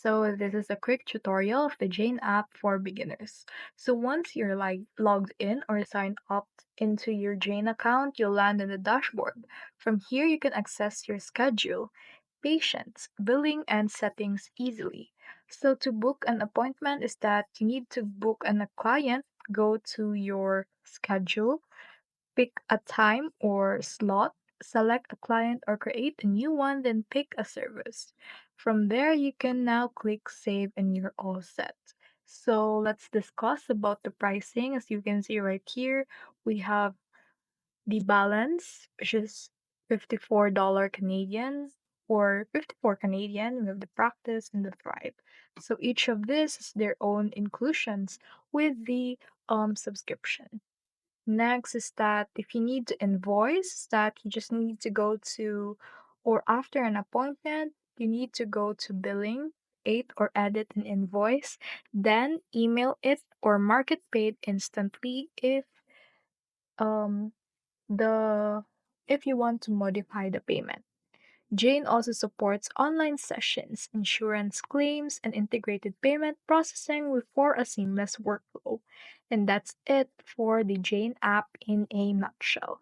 So this is a quick tutorial of the Jane app for beginners. So once you're logged in or signed up into your Jane account, you'll land in the dashboard. From here, you can access your schedule, patients, billing, and settings easily. So to book an appointment is that you need to book a client, go to your schedule, pick a time or slot, select a client or create a new one, then pick a service. From there, you can now click save and you're all set. So let's discuss about the pricing. As you can see right here, we have the balance, which is $54 Canadian or 54 Canadian. We have the practice and the thrive. So each of this is their own inclusions with the subscription. Next is that if you need to invoice, that you just need to go to, or after an appointment, you need to go to billing, eight or edit an invoice, then email it or mark it paid instantly um the if you want to modify the payment. Jane also supports online sessions, insurance claims, and integrated payment processing for a seamless workflow. And that's it for the Jane app in a nutshell.